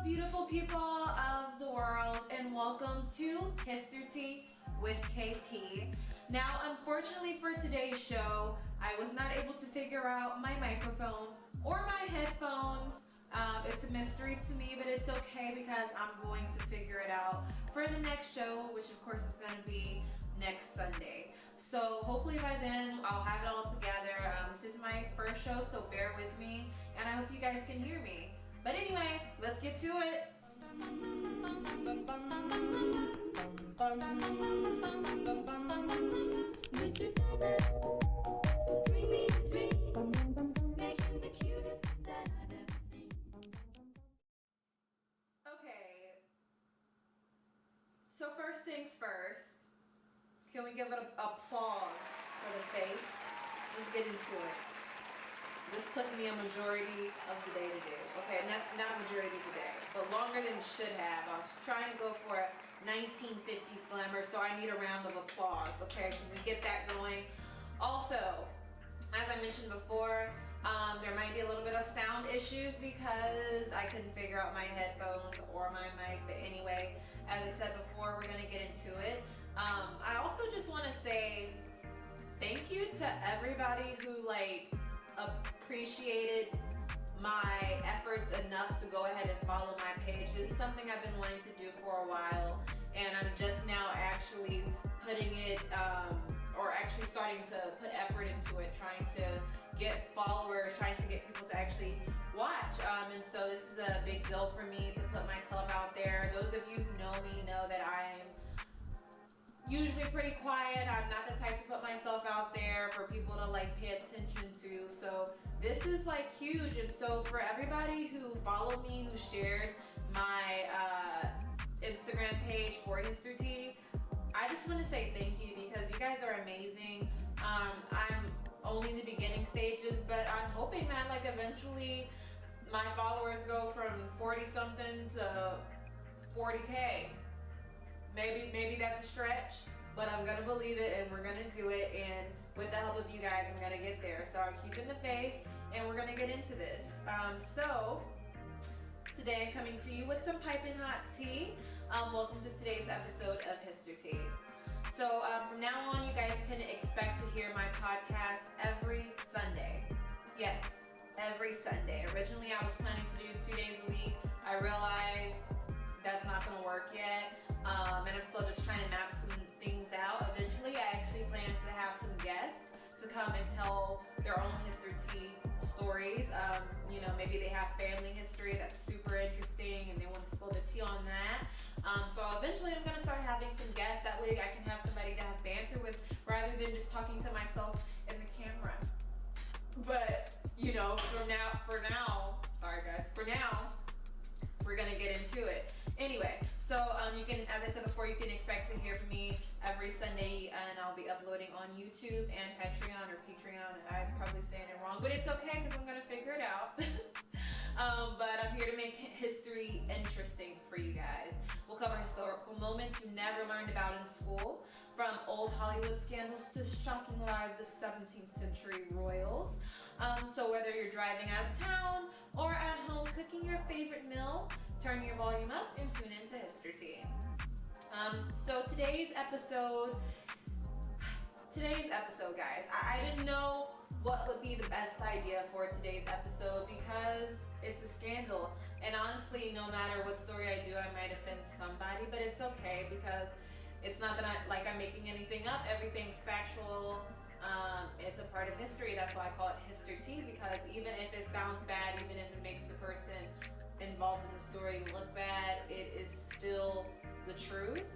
beautiful people of the world, and welcome to History Tea with KP. Now, unfortunately for today's show, I was not able to figure out my microphone or my headphones. It's a mystery to me, but it's okay because I'm going to figure it out for the next show, which of course is going to be next Sunday. So hopefully by then I'll have it all together. This is my first show, so bear with me, and I hope you guys can hear me. But anyway, let's get to it. Mr. Sober, bring me a dream, make him the cutest that I've ever seen. Okay, so first things first, can we give it an applause for the face? Let's get into it. This took me a majority of the day to do. Okay, not a majority of the day, but longer than it should have. I was trying to go for a 1950s glamour, so I need a round of applause. Okay, can we get that going? Also, as I mentioned before, there might be a little bit of sound issues because I couldn't figure out my headphones or my mic. But anyway, as I said before, we're gonna get into it. I also just want to say thank you to everybody who appreciated my efforts enough to go ahead and follow my page. This is something I've been wanting to do for a while, and I'm just now actually putting it, or actually starting to put effort into it, trying to get followers, trying to get people to actually watch. And so this is a big deal for me to put myself out there. Those of you who know me know that I'm usually pretty quiet. I'm not the type to put myself out there for people to pay attention to. So this is huge. And so for everybody who followed me, who shared my Instagram page for History Tea, I just want to say thank you because you guys are amazing. I'm only in the beginning stages, but I'm hoping that eventually my followers go from 40 something to 40K. Maybe that's a stretch, but I'm gonna believe it and we're gonna do it, and with the help of you guys I'm gonna get there. So I'm keeping the faith and we're gonna get into this. So today I'm coming to you with some piping hot tea. Welcome to today's episode of History Tea. So from now on you guys can expect to hear my podcast every Sunday. Yes, every Sunday. Originally I was planning to do 2 days a week. I realized that's not gonna work yet. And I'm still just trying to map some things out. Eventually, I actually plan to have some guests to come and tell their own History Tea stories. Maybe they have family history that's super interesting and they want to spill the tea on that. So eventually I'm going to start having some guests. That way I can have somebody to have banter with rather than just talking to myself in the camera. But, for now, sorry guys, for now, we're going to get into it. Anyway, so you can, as I said before, you can expect to hear from me every Sunday, and I'll be uploading on YouTube and Patreon or Patreon. I'm probably saying it wrong, but it's okay because I'm gonna figure it out. But I'm here to make history interesting for you guys. We'll cover historical moments you never learned about in school, from old Hollywood scandals to shocking lives of 17th century royals. So whether you're driving out of town or at home cooking your favorite meal, turn your volume up and tune into History Tea. So today's episode, guys, I didn't know what would be the best idea for today's episode because it's a scandal. And honestly, no matter what story I do, I might offend somebody, but it's okay because it's not that I'm making anything up. Everything's factual. It's a part of history. That's why I call it History Tea, because even if it sounds bad, even if it makes the person involved in the story look bad, it is still the truth.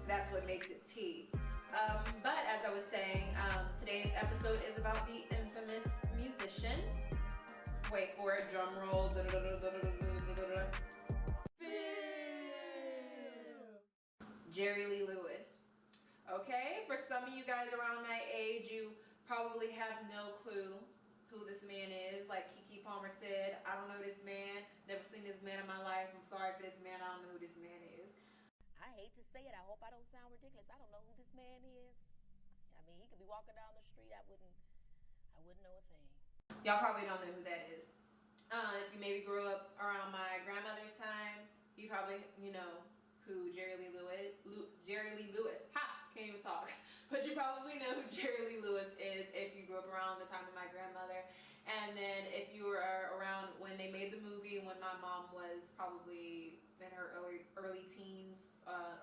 That's what makes it tea. But as I was saying, today's episode is about the infamous musician. Wait for it, drum roll. Jerry Lee Lewis. Okay, for some of you guys around my age, you probably have no clue who this man is. Like Keke Palmer said, I don't know this man, never seen this man in my life. I'm sorry for this man, I don't know who this man is. I hate to say it, I hope I don't sound ridiculous. I don't know who this man is. I mean, he could be walking down the street, I wouldn't know a thing. Y'all probably don't know who that is. If you maybe grew up around my grandmother's time, you probably, who Jerry Lee Lewis, can't even talk. But you probably know who Jerry Lee Lewis is if you grew up around the time of my grandmother. And then if you were around when they made the movie, when my mom was probably in her early teens,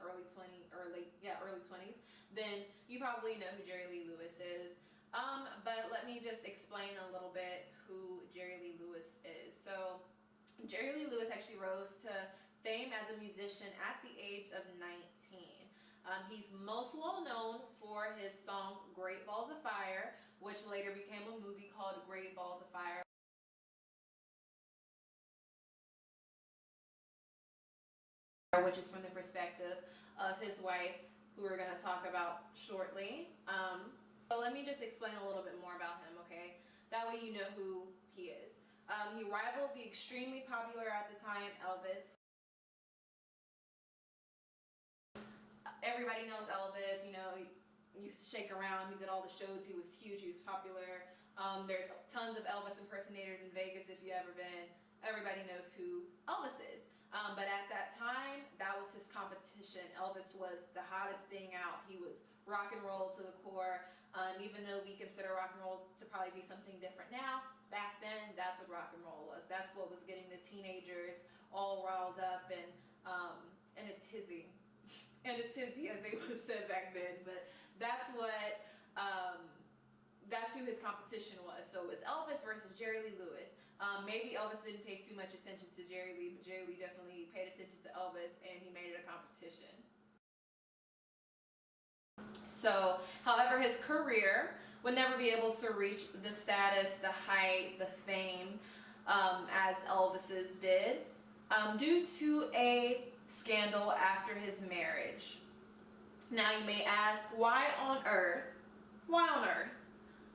early 20s, then you probably know who Jerry Lee Lewis is. But let me just explain a little bit who Jerry Lee Lewis is. So Jerry Lee Lewis actually rose to fame as a musician at the age of 19. He's most well known for his song Great Balls of Fire, which later became a movie called Great Balls of Fire, which is from the perspective of his wife, who we're going to talk about shortly. So let me just explain a little bit more about him, okay? That way you know who he is. He rivaled the extremely popular at the time Elvis. Everybody knows Elvis, he used to shake around, he did all the shows, he was huge, he was popular. There's tons of Elvis impersonators in Vegas if you've ever been. Everybody knows who Elvis is. But at that time, that was his competition. Elvis was the hottest thing out. He was rock and roll to the core. Even though we consider rock and roll to probably be something different now, back then, that's what rock and roll was. That's what was getting the teenagers all riled up and a tizzy. And a tizzy, as they would have said back then. But that's who his competition was. So it was Elvis versus Jerry Lee Lewis. Maybe Elvis didn't pay too much attention to Jerry Lee, but Jerry Lee definitely paid attention to Elvis, and he made it a competition. So, however, his career would never be able to reach the status, the height, the fame as Elvis's did, due to a scandal after his marriage. Now you may ask, why on earth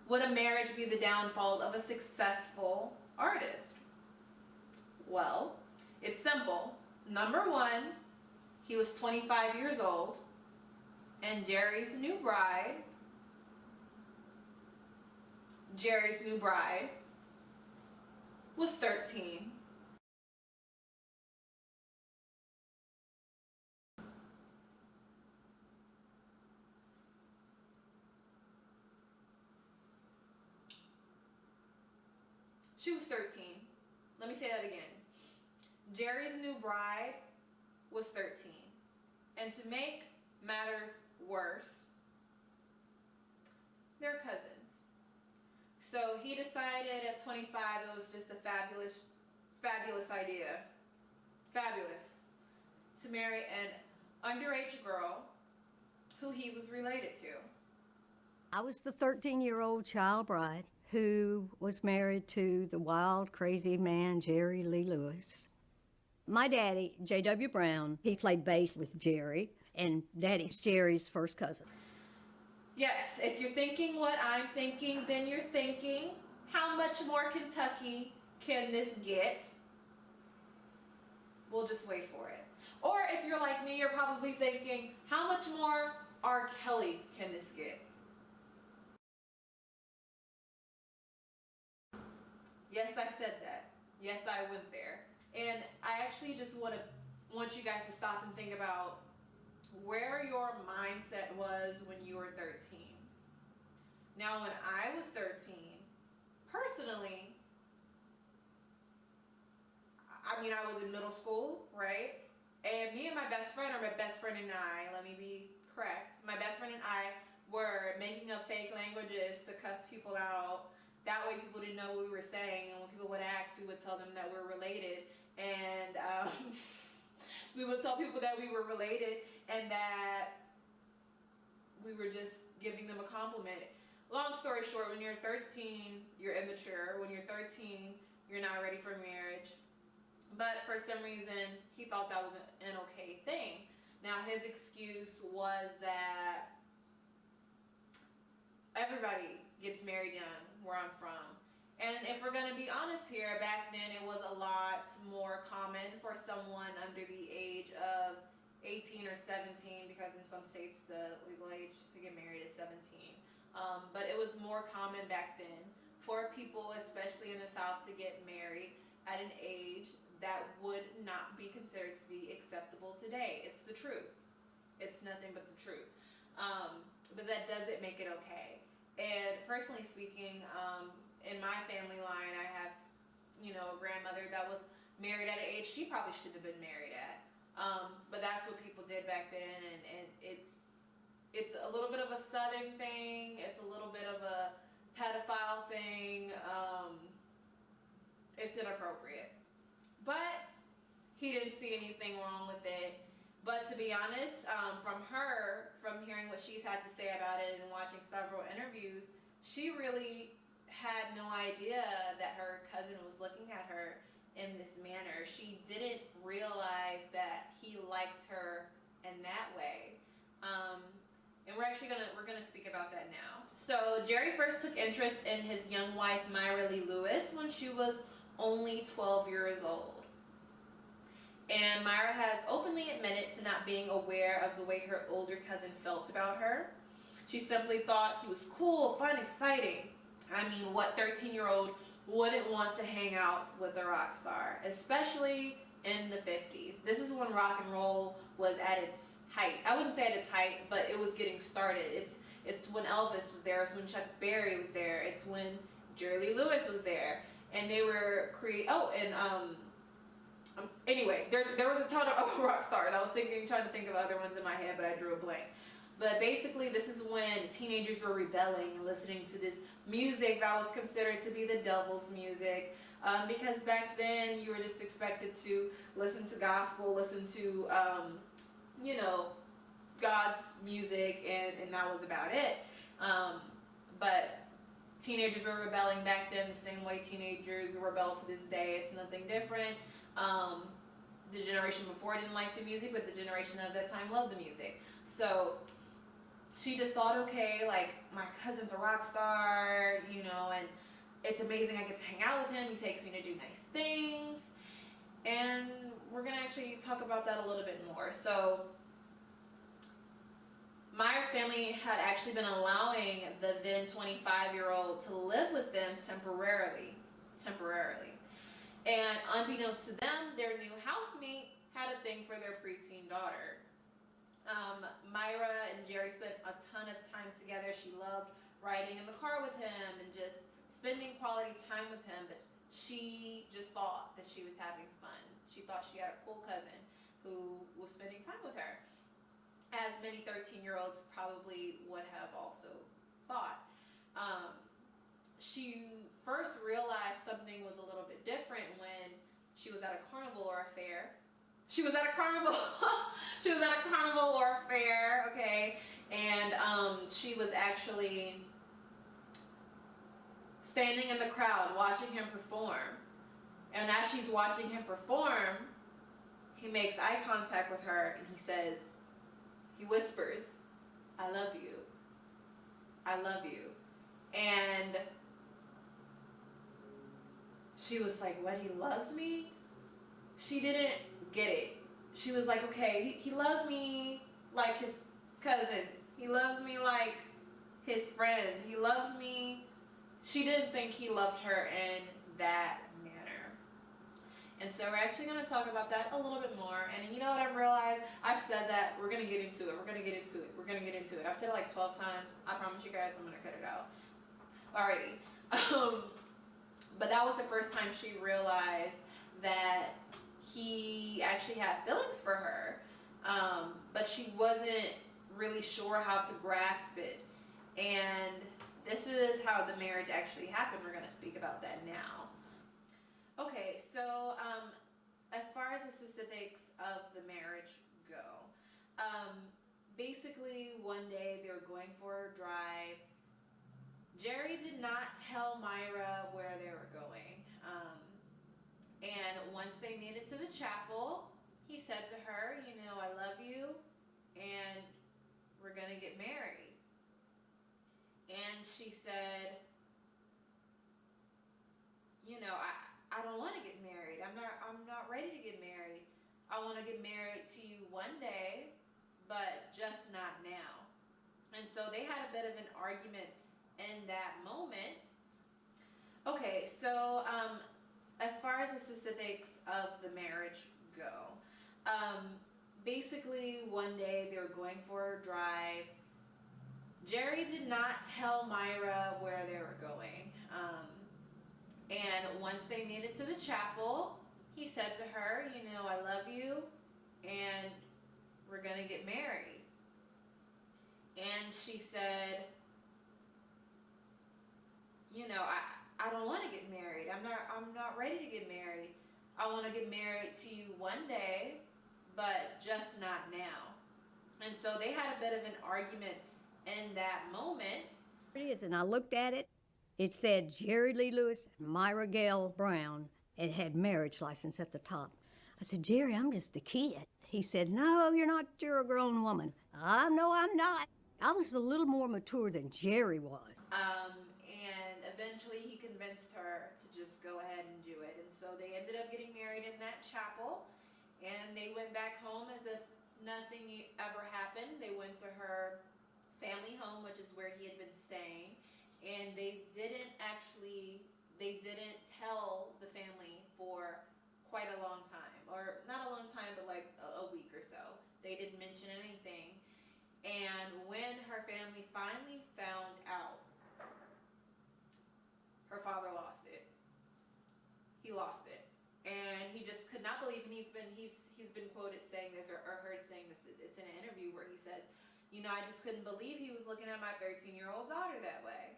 would a marriage be the downfall of a successful artist? Well, it's simple. Number one, he was 25 years old, and Jerry's new bride was 13. She was 13. Let me say that again. Jerry's new bride was 13. And to make matters worse, they're cousins. So he decided at 25 it was just a fabulous idea. Fabulous. To marry an underage girl who he was related to. I was the 13-year-old child bride who was married to the wild, crazy man, Jerry Lee Lewis. My daddy, J.W. Brown, he played bass with Jerry, and Daddy's Jerry's first cousin. Yes, if you're thinking what I'm thinking, then you're thinking, how much more Kentucky can this get? We'll just wait for it. Or if you're like me, you're probably thinking, how much more R. Kelly can this get? Yes, I said that. Yes, I went there. And I actually just want you guys to stop and think about where your mindset was when you were 13. Now, when I was 13, personally, I was in middle school, right? And me and my best friend, or my best friend and I, let me be correct, my best friend and I were making up fake languages to cuss people out. That way people didn't know what we were saying, and when people would ask, we would tell them that we're related, and we would tell people that we were related and that we were just giving them a compliment. Long story short, when you're 13, you're immature. When you're 13, you're not ready for marriage. But for some reason, he thought that was an okay thing. Now, his excuse was that everybody gets married young where I'm from. And if we're going to be honest here, back then it was a lot more common for someone under the age of 18 or 17, because in some states the legal age to get married is 17. But it was more common back then for people, especially in the South, to get married. at an age that would not be considered to be acceptable today. It's the truth. It's nothing but the truth. But that doesn't make it okay. And personally speaking, in my family line, I have, a grandmother that was married at an age she probably shouldn't have been married at. But that's what people did back then, and it's a little bit of a Southern thing. It's a little bit of a pedophile thing. It's inappropriate. But he didn't see anything wrong with it. But to be honest, from hearing what she's had to say about it and watching several interviews, she really had no idea that her cousin was looking at her in this manner. She didn't realize that he liked her in that way. And we're gonna speak about that now. So Jerry first took interest in his young wife Myra Lee Lewis when she was only 12 years old. And Myra has openly admitted to not being aware of the way her older cousin felt about her. She simply thought he was cool, fun, exciting. I mean, what 13-year-old wouldn't want to hang out with a rock star, especially in the 50s. This is when rock and roll was at its height. I wouldn't say at its height, but it was getting started. It's when Elvis was there. It's when Chuck Berry was there. It's when Jerry Lee Lewis was there. And they were anyway, there was a ton of rock stars. I was trying to think of other ones in my head, but I drew a blank. But basically, this is when teenagers were rebelling and listening to this music that was considered to be the devil's music. Because back then, you were just expected to listen to gospel, listen to, God's music, and that was about it. But teenagers were rebelling back then the same way teenagers rebel to this day. It's nothing different. The generation before didn't like the music, but the generation of that time loved the music. So she just thought, okay, like, my cousin's a rock star, and it's amazing I get to hang out with him. He takes me to do nice things. And we're going to actually talk about that a little bit more. So Myra's family had actually been allowing the then 25-year-old to live with them temporarily. And unbeknownst to them, their new housemate had a thing for their preteen daughter. Myra and Jerry spent a ton of time together. She loved riding in the car with him and just spending quality time with him, but she just thought that she was having fun. She thought she had a cool cousin who was spending time with her, as many 13-year-olds probably would have also thought. She first realized something was a little bit different when she was at a carnival or a fair. She was at a carnival or a fair, okay? And she was actually standing in the crowd watching him perform. And as she's watching him perform, he makes eye contact with her and he whispers, "I love you. I love you." And she was like, "What, he loves me?" She didn't get it. She was like, okay, he loves me like his cousin. He loves me like his friend. He loves me. She didn't think he loved her in that manner. And so we're actually going to talk about that a little bit more. And you know what I've realized? I've said that. We're going to get into it. I've said it like 12 times. I promise you guys I'm going to cut it out. Alrighty. But that was the first time she realized that he actually had feelings for her. But she wasn't really sure how to grasp it. And this is how the marriage actually happened. We're going to speak about that now. Okay, so as far as the specifics of the marriage go, basically one day they were going for a drive. Jerry did not tell Myra where they were going. And once they made it to the chapel, he said to her, "I love you, and we're going to get married." And she said, I don't want to get married. I'm not ready to get married. I want to get married to you one day, but just not now. And so they had a bit of an argument in that moment. Okay, so as far as the specifics of the marriage go, basically one day they were going for a drive. Jerry did not tell Myra where they were going. And once they made it to the chapel, he said to her, you know, I love you and we're going to get married. And she said, you know, I don't want to get married. I'm not ready to get married. I want to get married to you one day, but just not now. And so they had a bit of an argument in that moment. It is, and I looked at it. It said Jerry Lee Lewis and Myra Gale Brown. It had marriage license at the top. I said, Jerry, I'm just a kid. He said, no, you're not. You're a grown woman. No, I'm not. I was a little more mature than Jerry was. And eventually he convinced her to just go ahead and do it. And so they ended up getting married in that chapel. And they went back home as if nothing ever happened. They went to her family home, which is where he had been staying. And they didn't tell the family for quite a long time. Or not a long time, but like a week or so. They didn't mention anything. And when her family finally found out, her father lost it. He lost it. And he just could not believe, and he's been quoted saying this, or heard saying this. It's in an interview where he says, you know, I just couldn't believe he was looking at my 13-year-old daughter that way.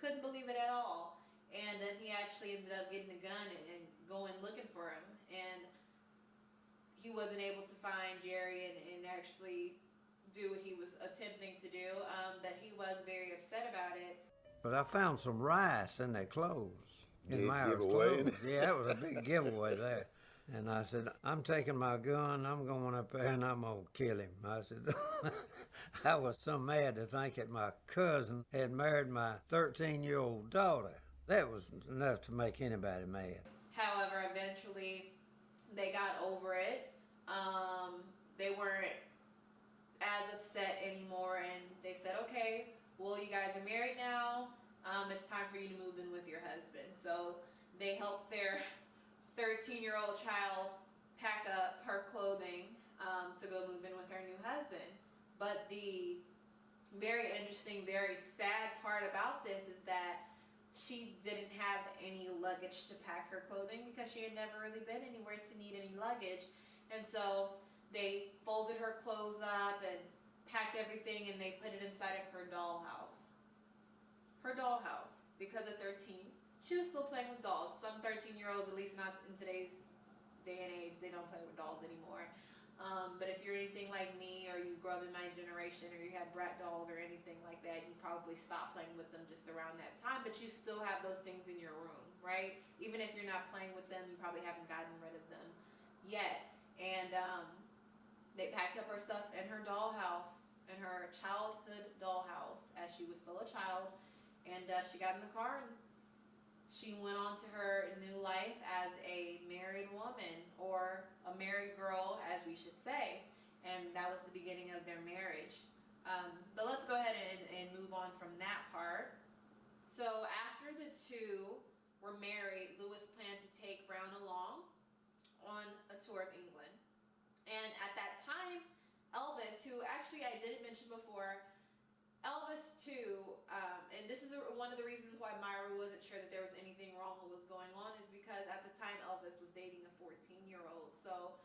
Couldn't believe it at all. And then he actually ended up getting a gun and going looking for him. And he wasn't able to find Jerry and actually do what he was attempting to do. But he was very upset about it. But I found some rice in their clothes. In Big Myra's giveaway. clothes. Yeah, that was a big giveaway there. And I said, I'm taking my gun, I'm going up there and I'm going to kill him. I said, I was so mad to think that my cousin had married my 13-year-old daughter. That was enough to make anybody mad. However, eventually they got over it. They weren't as upset anymore, and they said, okay, well, you guys are married now. It's time for you to move in with your husband. So they helped their 13-year-old child pack up her clothing to go move in with her new husband. But the very interesting, very sad part about this is that she didn't have any luggage to pack her clothing because she had never really been anywhere to need any luggage. And so they folded her clothes up and packed everything, and they put it inside of her dollhouse. Her dollhouse. Because at 13, she was still playing with dolls. Some 13-year-olds, at least not in today's day and age, they don't play with dolls anymore. But if you're anything like me, or you grew up in my generation, or you had brat dolls or anything like that, you probably stopped playing with them just around that time, but you still have those things in your room, right? Even if you're not playing with them, you probably haven't gotten rid of them yet. And they packed up her stuff in her dollhouse, in her childhood dollhouse, as she was still a child, and she got in the car and she went on to her new life as a married woman, or a married girl, as we should say. And that was the beginning of their marriage. But let's go ahead and move on from that part. So after the two were married, Lewis planned to take Brown along on a tour of England. And at that time, Elvis, who actually I didn't mention before, Elvis too, and this is one of the reasons why Myra wasn't sure that there was anything wrong with what was going on, is because at the time Elvis was dating a 14-year-old. So,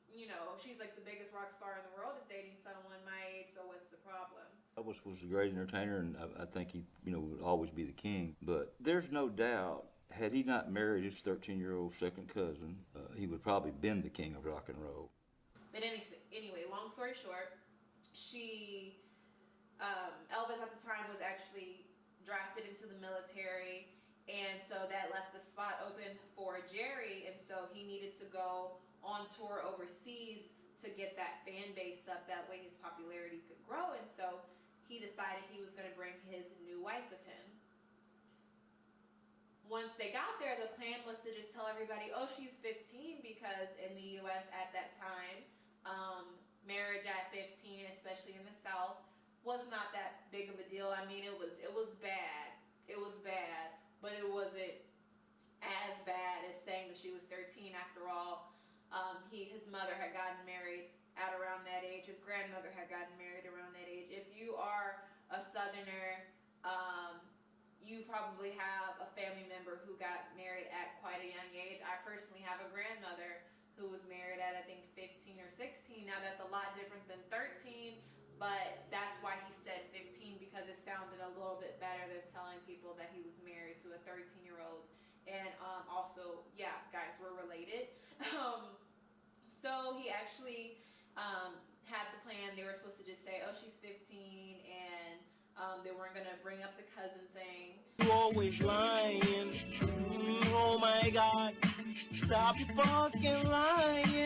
you know, she's like the biggest rock star in the world is dating someone my age, so what's the problem? Elvis was a great entertainer, and I think he, would always be the king. But there's no doubt, had he not married his 13-year-old second cousin, he would probably been the king of rock and roll. But anyway, long story short, Elvis at the time was actually drafted into the military, and so that left the spot open for Jerry, and so he needed to go on tour overseas to get that fan base up. That way his popularity could grow, and so he decided he was going to bring his new wife with him. Once they got there, the plan was to just tell everybody, oh, she's 15, because in the U.S. at that time, marriage at 15, especially in the South, was not that big of a deal. it was bad, but it wasn't as bad saying that she was 13. After all, his mother had gotten married at around that age. His grandmother had gotten married around that age. If you are a Southerner, you probably have a family member who got married at quite a young age. I personally have a grandmother who was married at, I think, 15 or 16. Now, that's a lot different than 13, but that's why he said 15, because it sounded a little bit better than telling people that he was married to a 13-year-old. And also, yeah, guys, we're related. So he actually had the plan. They were supposed to just say, oh, she's 15, and they weren't going to bring up the cousin thing. You always lying. Oh my God. Stop your fucking lying.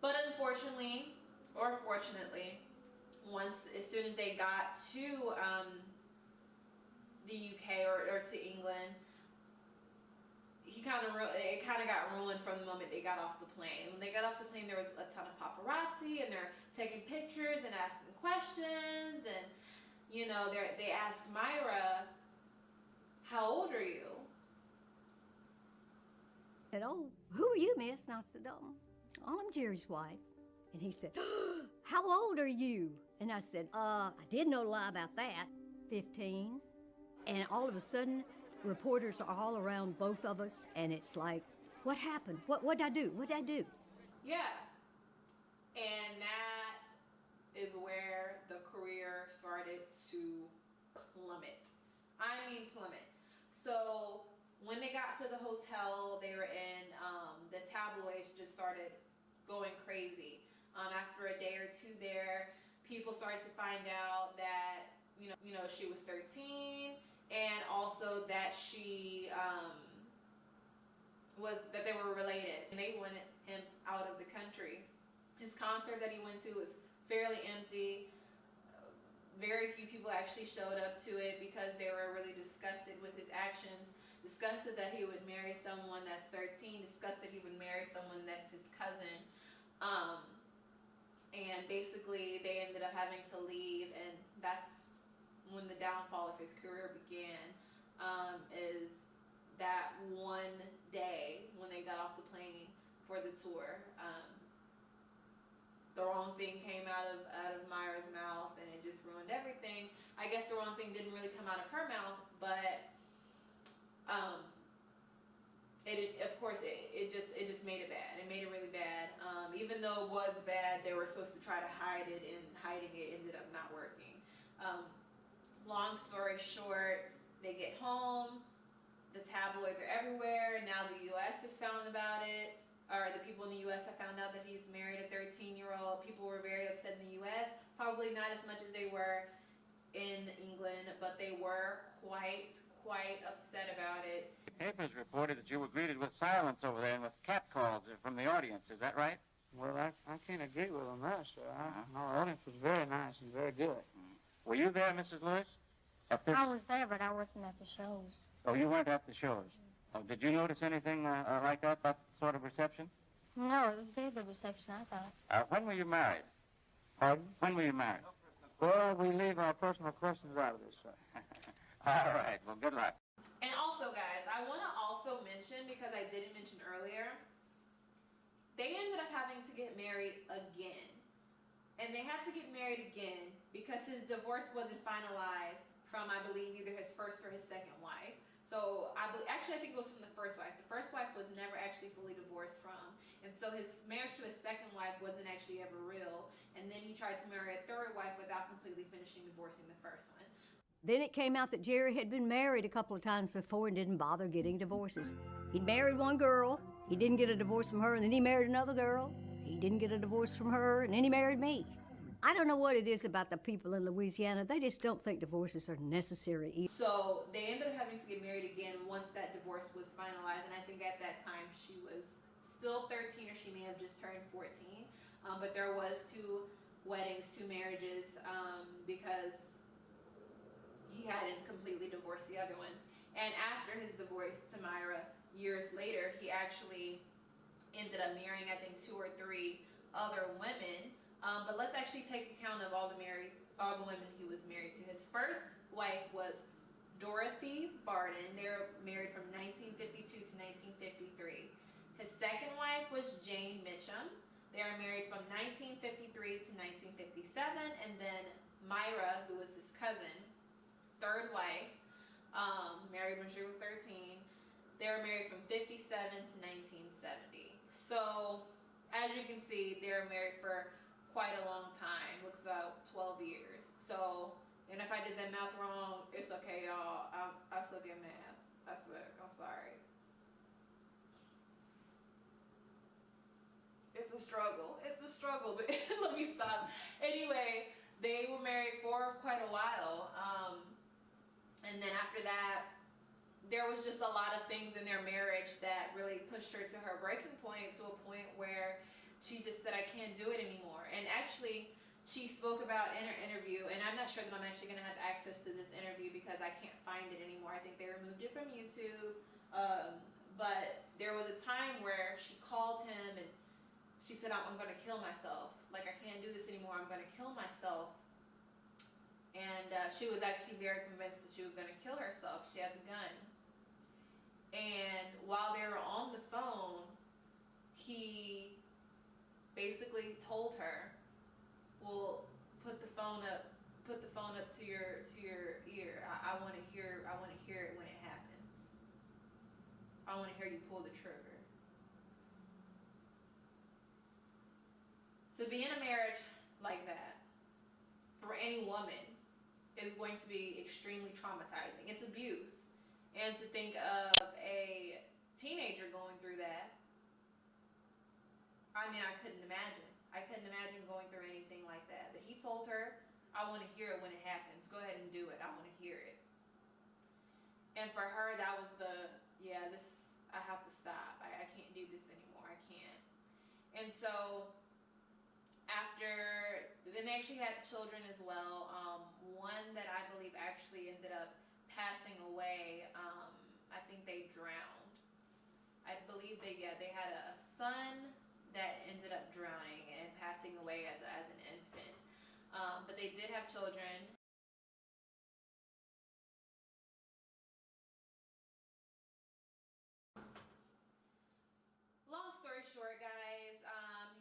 But unfortunately, or fortunately, as soon as they got to the UK or to England, it kind of got ruined from the moment they got off the plane. When they got off the plane, there was a ton of paparazzi, and they're taking pictures and asking questions, and they asked Myra, "How old are you?" I said, "Oh, who are you, miss?" And I said, "Oh, I'm Jerry's wife." And he said, "How old are you?" And I said, I did no lie about that, 15. And all of a sudden, reporters are all around both of us, and it's like, what happened? What'd I do? What'd I do? Yeah. And that is where the career started to plummet. I mean plummet. So when they got to the hotel they were in, the tabloids just started going crazy. After a day or two there, people started to find out that she was 13, and also that she that they were related, and they wanted him out of the country. His concert that he went to was fairly empty. Very few people actually showed up to it because they were really disgusted with his actions, disgusted that he would marry someone that's 13, disgusted he would marry someone that's his cousin. And basically they ended up having to leave, and that's when the downfall of his career began. Is that one day when they got off the plane for the tour. The wrong thing came out of Myra's mouth, and it just ruined everything. I guess the wrong thing didn't really come out of her mouth, but it just made it bad. It made it really bad. Even though it was bad, they were supposed to try to hide it, and hiding it ended up not working. Long story short, they get home, the tabloids are everywhere, and now the U.S. has found about it, or the people in the U.S. have found out that he's married a 13-year-old. People were very upset in the U.S., probably not as much as they were in England, but they were quite upset about it. The papers reported that you were greeted with silence over there and with catcalls from the audience. Is that right? Well, I can't agree with them there, sir. Our audience was very nice and very good. Were you there, Mrs. Lewis? I was there, but I wasn't at the shows. Oh, you weren't at the shows. Oh, did you notice anything like that sort of reception? No, it was very good reception, I thought. When were you married? Pardon? When were you married? Well, we leave our personal questions out of this, sir. All right. Well, good luck. And also, guys, I want to also mention, because I didn't mention earlier, they ended up having to get married again. And they had to get married again because his divorce wasn't finalized from, I believe, either his first or his second wife. So, I think it was from the first wife. The first wife was never actually fully divorced from. And so his marriage to his second wife wasn't actually ever real. And then he tried to marry a third wife without completely finishing divorcing the first one. Then it came out that Jerry had been married a couple of times before and didn't bother getting divorces. He married one girl, he didn't get a divorce from her, and then he married another girl. He didn't get a divorce from her, and then he married me. I don't know what it is about the people in Louisiana. They just don't think divorces are necessary either. So they ended up having to get married again once that divorce was finalized. And I think at that time she was still 13, or she may have just turned 14. But there was 2 weddings, 2 marriages, because he hadn't completely divorced the other ones. And after his divorce to Myra, years later, he actually ended up marrying, I think, 2 or 3 other women. But let's actually take account of all the women he was married to. His first wife was Dorothy Murphy Barden. They were married from 1952 to 1953. His second wife was Jane Mitchum. They were married from 1953 to 1957. And then Myra, who was his cousin, third wife, married when she was 13. They were married from 57 to 1970. So, as you can see, they were married for quite a long time. Looks about 12 years. So, and if I did that math wrong, it's okay, y'all. I suck at math. I suck. I'm sorry. It's a struggle. It's a struggle, but let me stop. Anyway, they were married for quite a while. And then after that, there was just a lot of things in their marriage that really pushed her to her breaking point, to a point where she just said, I can't do it anymore. And actually, she spoke about in her interview, and I'm not sure that I'm actually going to have access to this interview because I can't find it anymore. I think they removed it from YouTube. But there was a time where she called him and she said, I'm going to kill myself. Like, I can't do this anymore. I'm going to kill myself. And she was actually very convinced that she was going to kill herself. She had the gun. And while they were on the phone, he basically told her, well, put the phone up to your ear. I want to hear it when it happens. I want to hear you pull the trigger. To be in a marriage like that, for any woman, is going to be extremely traumatizing. It's abuse. And to think of a teenager going through that, I mean, I couldn't imagine. I couldn't imagine going through anything like that. But he told her, I want to hear it when it happens. Go ahead and do it. I want to hear it. And for her, that was I have to stop. I can't do this anymore. I can't. And so, then they actually had children as well. One that I believe actually ended up passing away. I think they drowned. I believe they had a son that ended up drowning and passing away as an infant. But they did have children. Long story short, guys,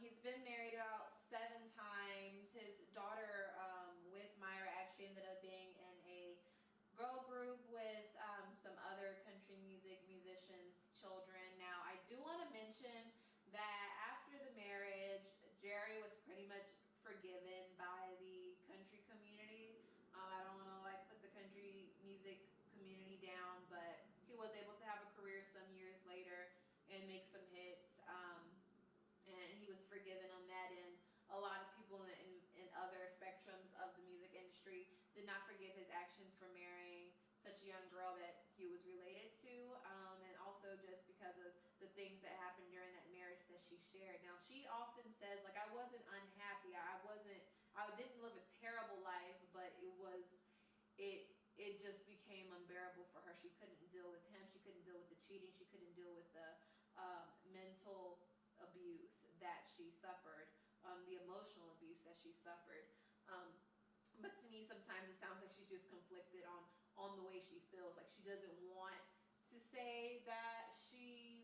he's been married about 7 times. His daughter with Myra actually ended up being in a girl group with some other country musicians' children. Now, I do want to mention that after the marriage, Jerry was pretty much forgiven by the country community. I don't want to put the country music community down, but he was able to have a career some years later and make some hits. And he was forgiven on that end. A lot of people in other spectrums of the music industry did not forgive his actions for marrying such a young girl that he was related to, and also just because of the things that happened during that marriage that she shared. Now, she often says, I wasn't unhappy. I didn't live a terrible life, but it just became unbearable for her. She couldn't deal with him. She couldn't deal with the cheating. She couldn't deal with the mental abuse that she suffered, the emotional abuse that she suffered. But to me, sometimes it sounds like she's just conflicted on the way she feels. Like, she doesn't want to say that she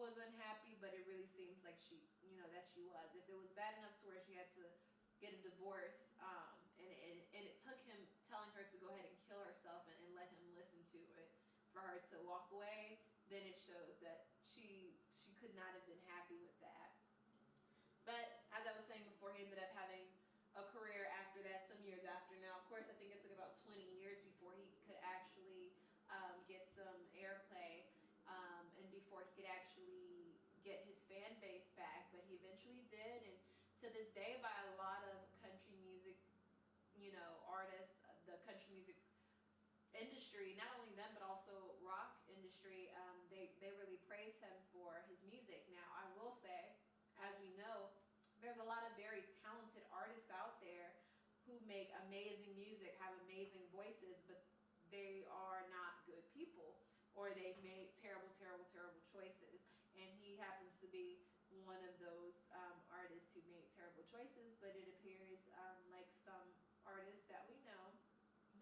was unhappy, but it really seems like that she was. If it was bad enough to where she had to get a divorce, and it took him telling her to go ahead and kill herself and let him listen to it for her to walk away, then it shows that she could not have been happy with that. But as I was saying before, he ended up having a career after that, some years after. Now, of course, I think it took about 20 years before he could actually get some airplay, and before he could actually get his fan base back. But he eventually did, and to this day, by a lot of country music, artists, the country music industry, not only them but also rock industry, they really praise him for his music. Now, I will say, as we know, there's a lot of very talented artists out there who make amazing music, have amazing voices, but they are not good people, or they've made terrible choices. And he happens to be one of those artists who made terrible choices, but it appears like some artists that we know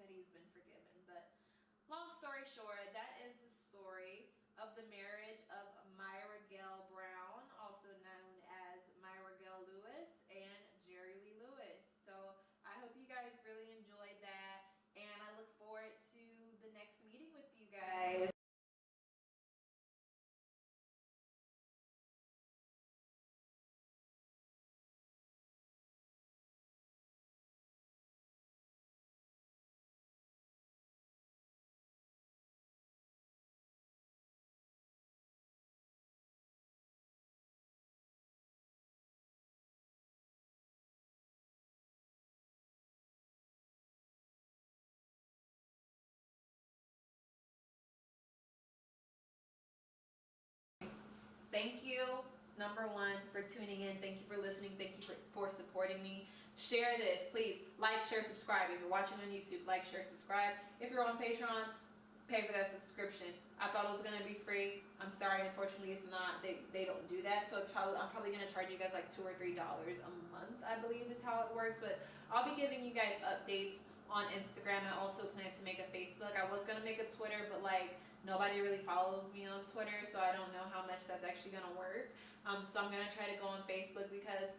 that he's been forgiven. But long story the marriage of Myra Gail Brown, also known as Myra Gail Lewis, and Jerry Lee Lewis. So I hope you guys really enjoyed that, and I look forward to the next meeting with you guys. Thank you, number one, for tuning in. Thank you for listening. Thank you for supporting me. Share this, please. Like, share, subscribe. If you're watching on YouTube, like, share, subscribe. If you're on Patreon, pay for that subscription. I thought it was gonna be free. I'm sorry, unfortunately it's not. They don't do that. So I'm probably gonna charge you guys like $2 or $3 a month, I believe is how it works. But I'll be giving you guys updates on Instagram. I also plan to make a Facebook. I was gonna make a Twitter, but like nobody really follows me on Twitter, so I don't know how much that's actually gonna work. So I'm gonna try to go on Facebook because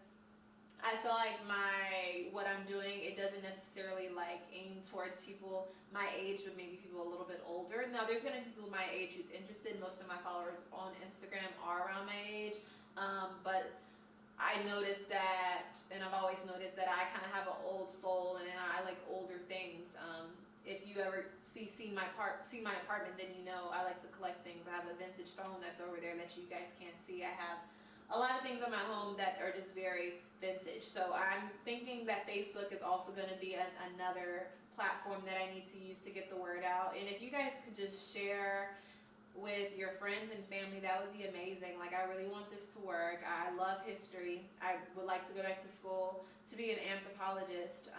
I feel like what I'm doing, it doesn't necessarily like aim towards people my age, but maybe people a little bit older. Now there's gonna be people my age who's interested. Most of my followers on Instagram are around my age, but I noticed that, and I've always noticed that I kind of have an old soul, and I like older things. If you ever seen my apartment, then you know I like to collect things. I have a vintage phone that's over there that you guys can't see. I have a lot of things in my home that are just very vintage. So I'm thinking that Facebook is also going to be another platform that I need to use to get the word out. And if you guys could just share with your friends and family, that would be amazing. Like, I really want this to work. I love history. I would like to go back to school to be an anthropologist.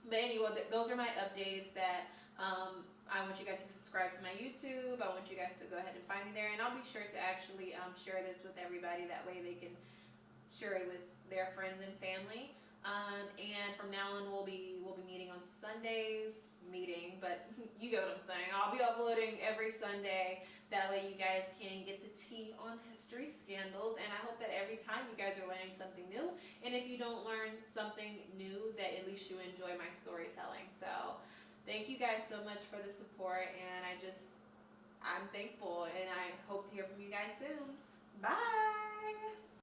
But anyway, those are my updates that I want you guys to subscribe to my YouTube. I want you guys to go ahead and find me there, and I'll be sure to actually share this with everybody. That way they can share it with their friends and family. And from now on, we'll be meeting on Sundays. But you get what I'm saying. I'll be uploading every Sunday. That way you guys can get the tea on history scandals. And I hope that every time you guys are learning something new. And if you don't learn something new, that at least you enjoy my storytelling. So thank you guys so much for the support. And I'm thankful. And I hope to hear from you guys soon. Bye.